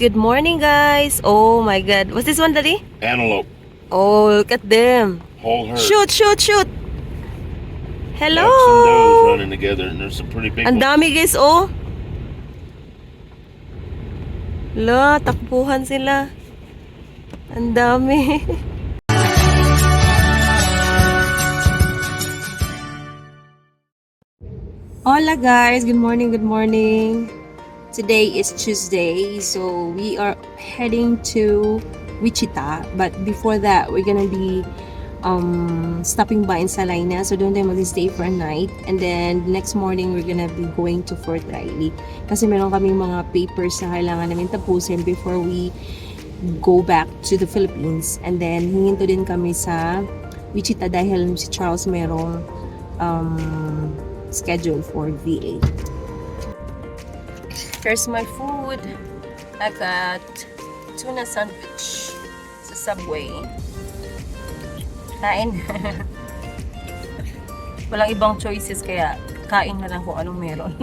Good morning, guys. Oh my God. What's this one, Daddy? Antelope. Oh, look at them. Whole herd. Shoot, shoot, shoot. Hello. Bucks and does running together, and there's some pretty big Ang ones. dami, guys, oh. La, takbuhan sila. Ang dami. Hola, guys. Good morning, good morning. Today is Tuesday, so we are heading to Wichita. But before that, we're gonna be stopping by in Salina. So doon tayo mag-stay for a night. And then the next morning, we're gonna be going to Fort Riley. Kasi meron kaming mga papers na kailangan namin tapusin before we go back to the Philippines. And then hihinto din kami sa Wichita dahil si Charles merong schedule for VA. Here's my food. I got tuna sandwich sa Subway. Kain. Walang ibang choices kaya kain na lang kung anong meron.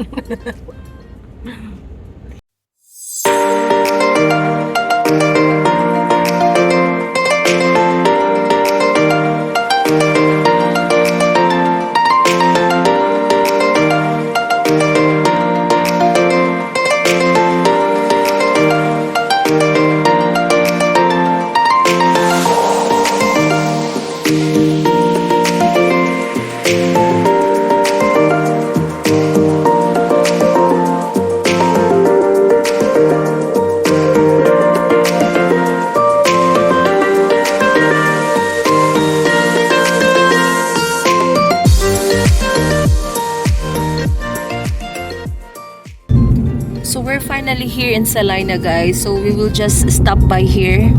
So we're finally here in Salina, guys. So we will just stop by here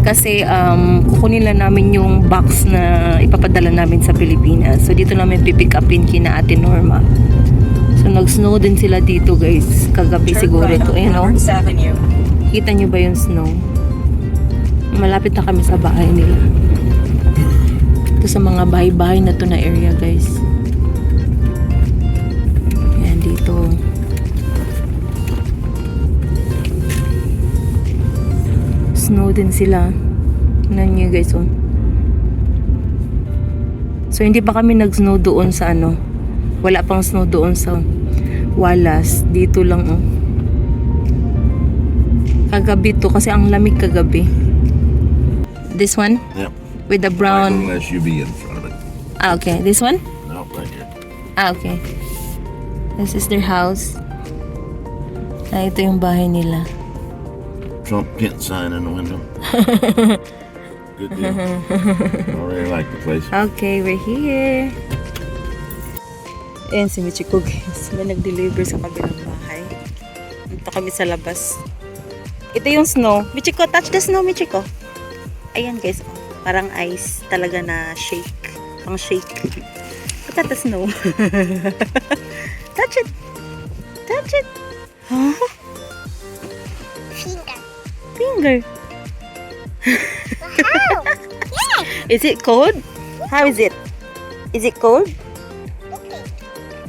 kasi kukunin lang namin yung box na ipapadala namin sa Pilipinas. So dito namin pipick upin kina Ate Norma. So nag-snow din sila dito, guys. Kagabi siguro ito, you know. Kita nyo ba yung snow? Malapit na kami sa bahay nila. Ito sa mga bahay-bahay na to na area, guys. Ayan dito. Snow din sila. Tignan nyo, guys, oh. So hindi pa kami nag-snow doon sa ano. Wala pang snow doon sa Walas. Dito lang, oh. Kagabi to kasi ang lamig kagabi. This one? Yep. With the brown. Like a little SUV in front of it. Ah, okay. This one? No, right here. Ah, okay. This is their house. Ah, ito yung bahay nila. Trump Kent sign in the window. Good deal. I really like the place. Okay, we're here. Ayan si Michiko, guys. May nag-deliver sa kabilang bahay. Dito kami sa labas. Ito yung snow. Michiko, touch the snow, Michiko. Ayan, guys. Parang ice talaga na shake. Pang shake. Look at the snow. Touch it. Touch it. Huh? Finger. Wow! Yeah! Is it cold? How is it? Is it cold?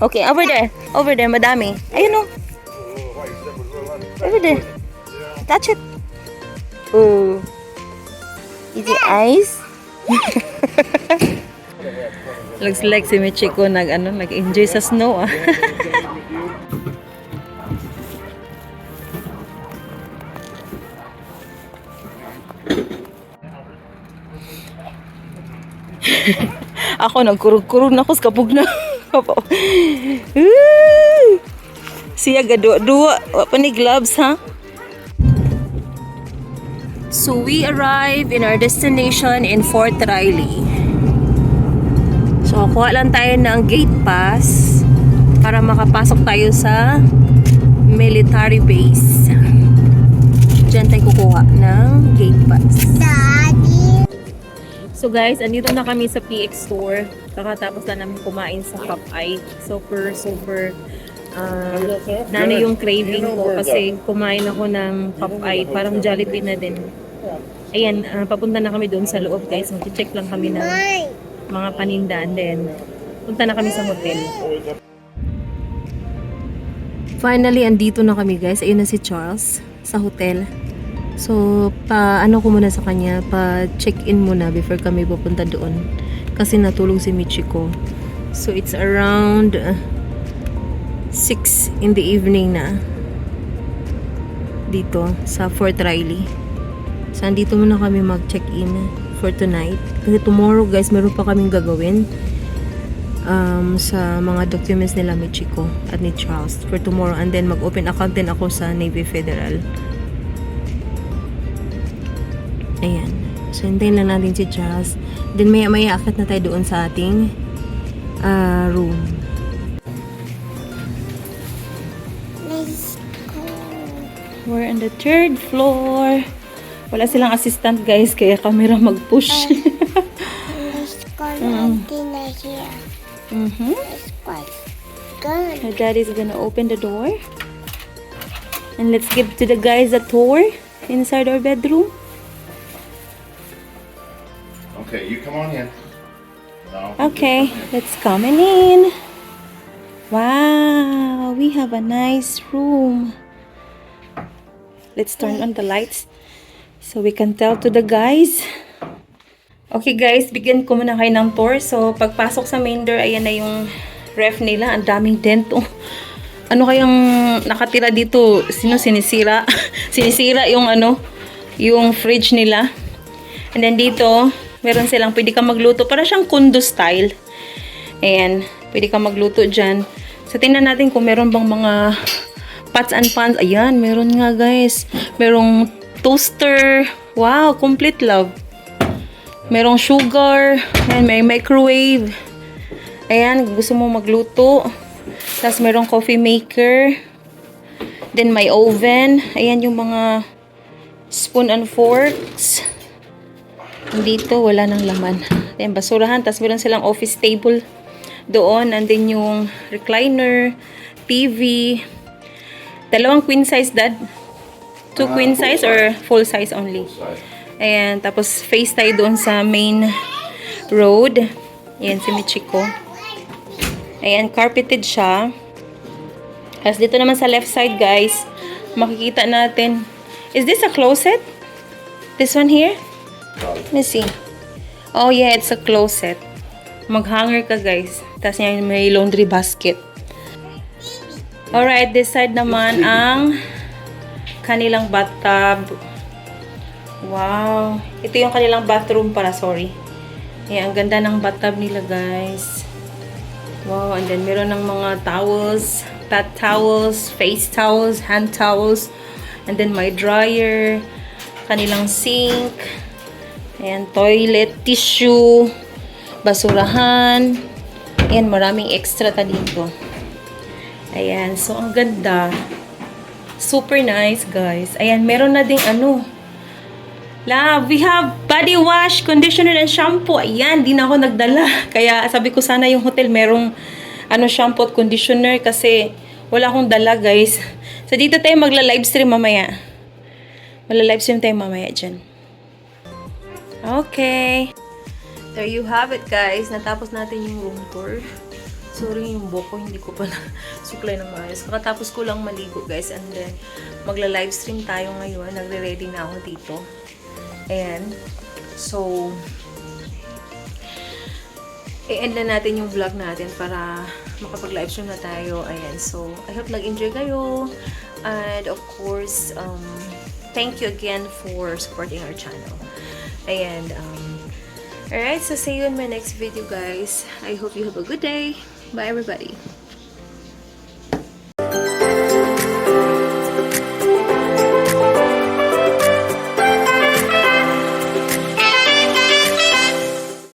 Okay, over there. Over there, madami. Ayun, oh. Over there. Touch it. Oh. Is it ice? Looks like si Michiko nag-enjoy sa snow, ah. Ako nagkurog-kurog na ako sa kabog na. Siya gadua-dua. Wapa ni gloves, ha? So we arrive in our destination in Fort Riley. So kuha lang tayo ng gate pass para makapasok tayo sa military base. Diyan tayo kukuha ng gate pass. Daddy! So guys, andito na kami sa PX store. Kakatapos na namin kumain sa Popeye. Super nano yung craving ko kasi kumain ako ng Popeye. Parang Jollibee na din. Ayan, papunta na kami doon sa loob, guys. Mag-check lang kami ng mga paninda. And then, punta na kami sa hotel. Finally, andito na kami, guys. Ayun na si Charles sa hotel. So, ano ko muna sa kanya, pa-check-in muna before kami pupunta doon. Kasi natulog si Michiko. So, it's around 6 in the evening na. Dito, sa Fort Riley. So, andito muna kami mag-check-in for tonight. Kasi tomorrow, guys, meron pa kaming gagawin. Sa mga documents nila Michiko at ni Charles for tomorrow. And then, mag-open account din ako sa Navy Federal. Ayan. So, hintayin lang natin si Charles. Then, maya-maya akit na tayo doon sa ating room. Let's go. We're on the 3rd floor. Wala silang assistant, guys, kaya camera mag-push. Let's go. Dinner here. Let's go. Good. My dad is gonna open the door. And let's give to the guys a tour inside our bedroom. Okay, you come on in. No, Okay, let's come in. Wow, we have a nice room. Let's turn on the lights so we can tell to the guys. Okay guys, bigyan ko muna kayo ng tour. So, pagpasok sa main door, ayan na yung ref nila. Ang daming dento. Ano kayang nakatira dito? Sino sinisira? Sinisira yung yung fridge nila. And then dito, meron silang pwede kang magluto. Para siyang condo style. Ayan, pwede kang magluto dyan. So, tingnan natin kung meron bang mga pots and pans. Ayan, meron nga guys. Merong toaster. Wow, complete love. Merong sugar. Ayan, may microwave. Ayan, gusto mo magluto. Tapos merong coffee maker. Then may oven. Ayan yung mga spoon and forks. Dito, wala nang laman. Ayan, basurahan. Tapos meron silang office table doon. And then yung recliner, TV. Dalawang queen size, Dad? 2 queen size or full size only? Ayan, tapos face tayo doon sa main road. Ayan, si Michiko. Ayan, carpeted siya. Tapos dito naman sa left side, guys, makikita natin. Is this a closet? This one here? Let me see. Oh, yeah, it's a closet. Mag-hanger ka, guys. Tapos yan, may laundry basket. Alright, this side naman ang kanilang bathtub. Wow. Ito yung kanilang bathroom para, sorry. Ayan, ang ganda ng bathtub nila, guys. Wow, and then meron ng mga towels, bath towels, face towels, hand towels, and then my dryer, kanilang sink, ayan, toilet, tissue, basurahan, ayan, maraming extra ta dito. Ayan, so ang ganda. Super nice, guys. Ayan, meron na ding love, we have body wash, conditioner, and shampoo. Ayan, di na ako nagdala. Kaya sabi ko sana yung hotel merong shampoo at conditioner kasi wala akong dala, guys. So dito tayo magla-livestream mamaya. Magla-livestream tayo mamaya dyan. Okay. There you have it, guys. Natapos natin yung room tour. Sorry, yung buhok ko hindi ko pa suklay ng maayos. Kakatapos ko lang maligo, guys. And then magla-livestream tayo ngayon. Nagre-ready na ako dito. Ayan. So, i-end na natin yung vlog natin para makapag-livestream na tayo. Ayan. So, I hope nag-enjoy kayo. And, of course, thank you again for supporting our channel. And, alright. So, see you in my next video, guys. I hope you have a good day. Bye, everybody.